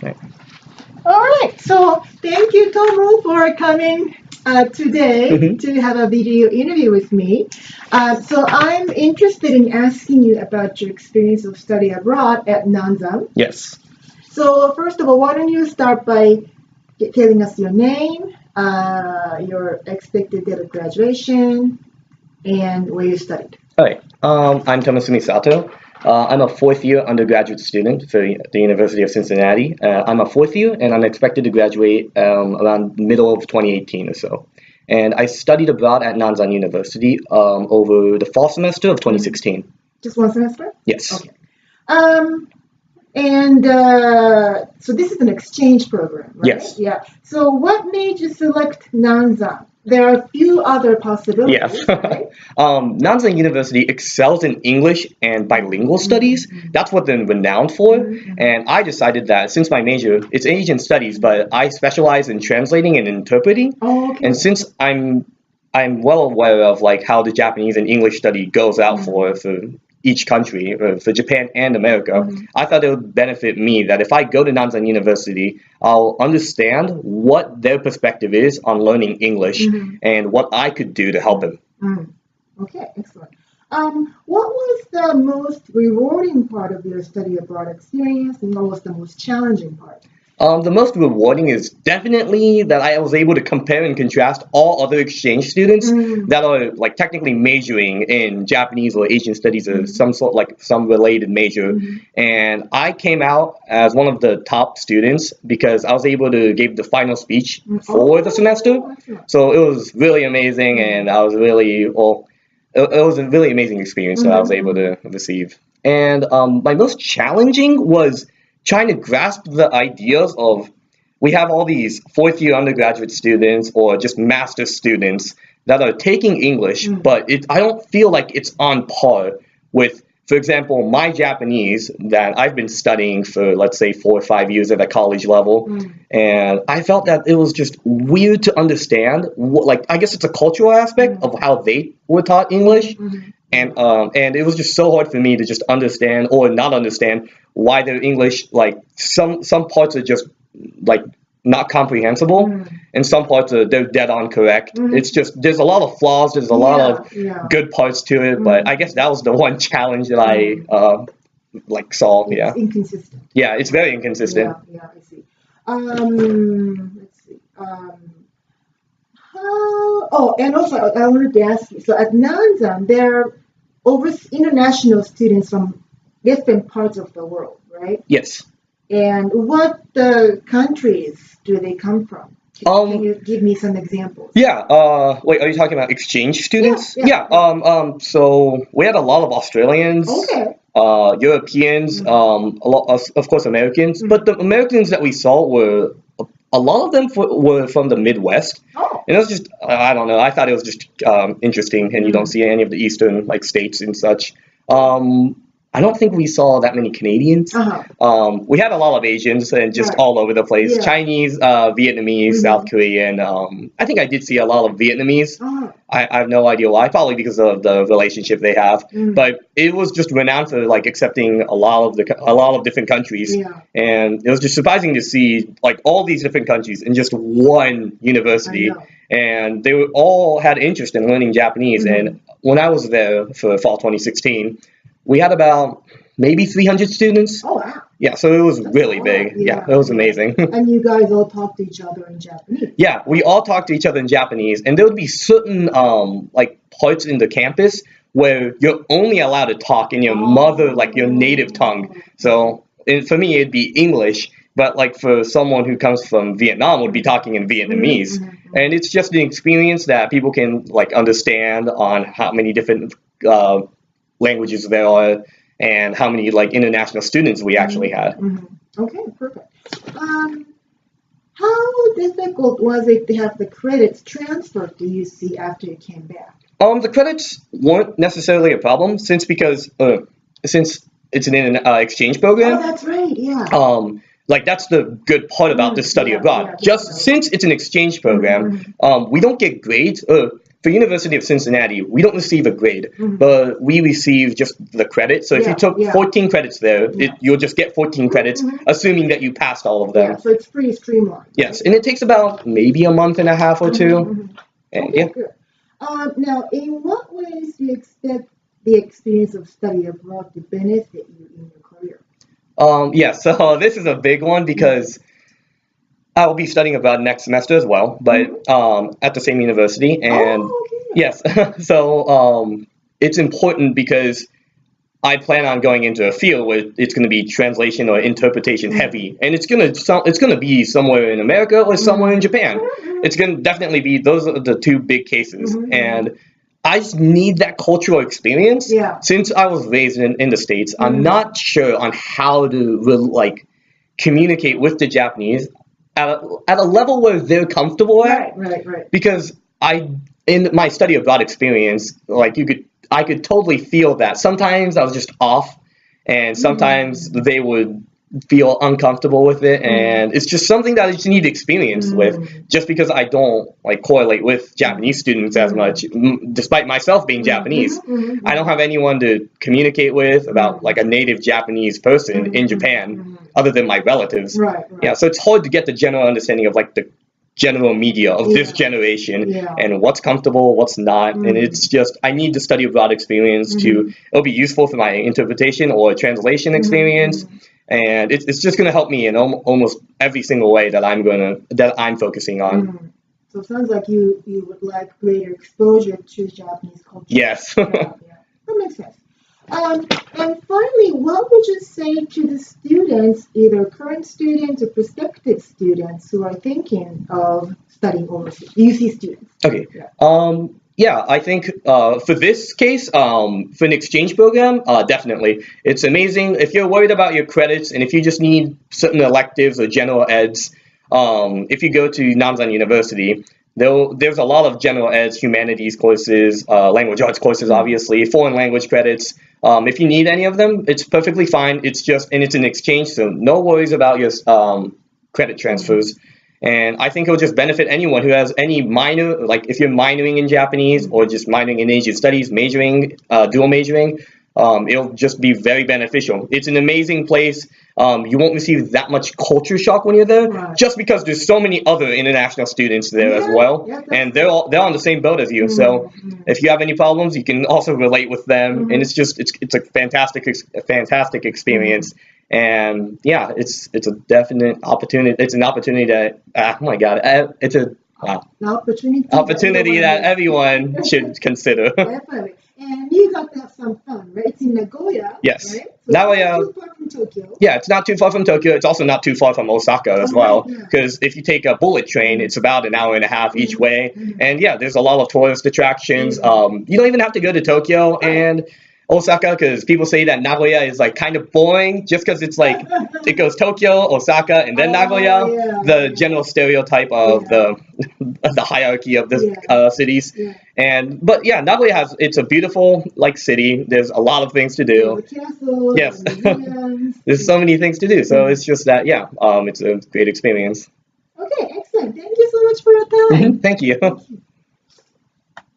Right. All right. So thank you, Tomu, for coming today to have a video interview with me. So I'm interested in asking you about your experience of study abroad at Nanzan. Yes. So first of all, why don't you start by telling us your name, your expected date of graduation, and where you studied. All right. I'm Tomosumi Sato. I'm a fourth year undergraduate student for the University of Cincinnati. I'm a fourth year, and I'm expected to graduate around middle of 2018 or so. And I studied abroad at Nanzan University over the fall semester of 2016. Just one semester? Yes. Okay. And so this is an exchange program, right? Yes. Yeah. So what made you select Nanzan? There are a few other possibilities. Yes. Right? Nanzan University excels in English and bilingual studies. That's what they're renowned for. And I decided that since my major, it's Asian studies, but I specialize in translating and interpreting. Oh, okay. And since I'm well aware of like how the Japanese and English study goes out for each country, for Japan and America, I thought it would benefit me that if I go to Nanzan University, I'll understand what their perspective is on learning English and what I could do to help them. Okay, excellent. What was the most rewarding part of your study abroad experience, and what was the most challenging part? The most rewarding is definitely that I was able to compare and contrast all other exchange students that are like technically majoring in Japanese or Asian studies or some sort like some related major. And I came out as one of the top students because I was able to give the final speech for the semester. So it was really amazing, and I was really it was a really amazing experience that I was able to receive. And my most challenging was trying to grasp the ideas of we have all these fourth year undergraduate students or just master students that are taking English, but I don't feel like it's on par with, for example, my Japanese that I've been studying for, let's say, 4 or 5 years at a college level. And I felt that it was just weird to understand, I guess it's a cultural aspect of how they were taught English. And it was just so hard for me to just understand or not understand why their English, like some parts are just like not comprehensible, and some parts they're dead on correct. It's just there's a lot of flaws, there's a lot of good parts to it, but I guess that was the one challenge that I saw. It's inconsistent. Yeah, it's very inconsistent. Yeah, I see. Let's see. And also I wanted to ask you. So at Nanzan, there are over international students from different parts of the world, right? Yes. And what countries do they come from? Can you give me some examples? Yeah. Wait, are you talking about exchange students? Yeah. So we had a lot of Australians. Okay. Europeans. A lot of course, Americans. But the Americans that we saw were a lot of them were from the Midwest. Oh. And it was just I don't know. I thought it was just interesting, and you don't see any of the eastern like states and such. I don't think we saw that many Canadians. We had a lot of Asians and just all over the place. Yeah. Chinese, Vietnamese, South Korean. I think I did see a lot of Vietnamese. I have no idea why. Probably because of the relationship they have. But it was just renowned for like accepting a lot of different countries. Yeah. And it was just surprising to see like all these different countries in just one university. And they all had interest in learning Japanese. And when I was there for fall 2016, we had about maybe 300 students. Oh, wow. Yeah, so it was really big. Yeah, it was amazing. And you guys all talk to each other in Japanese? Yeah, we all talked to each other in Japanese, and there would be certain like parts in the campus where you're only allowed to talk in your mother, like your native tongue. So for me, it'd be English, but like for someone who comes from Vietnam, would be talking in Vietnamese. And it's just an experience that people can like understand on how many different languages there are and how many like international students we actually had. Okay, perfect. How difficult was it to have the credits transferred to UC after you came back? The credits weren't necessarily a problem since it's an exchange program. Oh, that's right. Yeah. Like that's the good part about this study abroad. Just since it's an exchange program, we don't get grades. for University of Cincinnati, we don't receive a grade, but we receive just the credit. So if you took 14 credits there, you'll just get 14 credits, assuming that you passed all of them. Yeah, so it's pretty streamlined. Yes, and it takes about maybe a month and a half or two. And, okay, good. Now, in what ways do you expect the experience of study abroad to benefit you in your career? Yeah, so this is a big one because I will be studying abroad next semester as well, but at the same university. And yes, so it's important because I plan on going into a field where it's going to be translation or interpretation heavy, and it's going to be somewhere in America or somewhere in Japan. It's going to definitely be, those are the two big cases, and I just need that cultural experience. Since I was raised in the States, I'm not sure on how to communicate with the Japanese at a level where they're comfortable at. Right. Because in my study abroad experience, I could totally feel that sometimes I was just off, and sometimes they would feel uncomfortable with it, and it's just something that I just need experience with. Just because I don't correlate with Japanese students as much, despite myself being Japanese, I don't have anyone to communicate with about a native Japanese person in Japan, other than my relatives. Yeah, so it's hard to get the general understanding of the general media of this generation and what's comfortable, what's not, and it's just I need the study abroad experience it'll be useful for my interpretation or translation experience, and it's just going to help me in almost every single way that I'm focusing on. So it sounds like you would like greater exposure to Japanese culture. Yes. That makes sense. And finally, what would you say to the students, either current students or prospective students who are thinking of studying overseas, UC students? Okay. Yeah, I think for this case, for an exchange program, definitely. It's amazing. If you're worried about your credits and if you just need certain electives or general eds, if you go to Nanzan University, there's a lot of general eds, humanities courses, language arts courses, obviously, foreign language credits. If you need any of them, it's perfectly fine. It's an exchange, so no worries about your credit transfers. And I think it'll just benefit anyone who has any minor, if you're minoring in Japanese or just minoring in Asian studies, dual majoring, it'll just be very beneficial. It's an amazing place. You won't receive that much culture shock when you're there, just because there's so many other international students there as well, and they're on the same boat as you. So if you have any problems, you can also relate with them, and it's a fantastic experience. And yeah, it's a definite opportunity. It's an opportunity that it's an opportunity that everyone should consider. Definitely. And you got to have some fun, right? It's in Nagoya. Yes. Right? So Nagoya. It's not too far from Tokyo. Yeah, it's not too far from Tokyo. It's also not too far from Osaka as well. Because if you take a bullet train, it's about an hour and a half each way. And yeah, there's a lot of tourist attractions. You don't even have to go to Tokyo and Osaka, because people say that Nagoya is kind of boring just because it's it goes Tokyo, Osaka, and then Nagoya, the general stereotype of the hierarchy of the cities. But yeah, Nagoya it's a beautiful city. There's a lot of things to do. Yes. There's so many things to do. So it's just that it's a great experience. Okay, excellent. Thank you so much for your time. Thank you.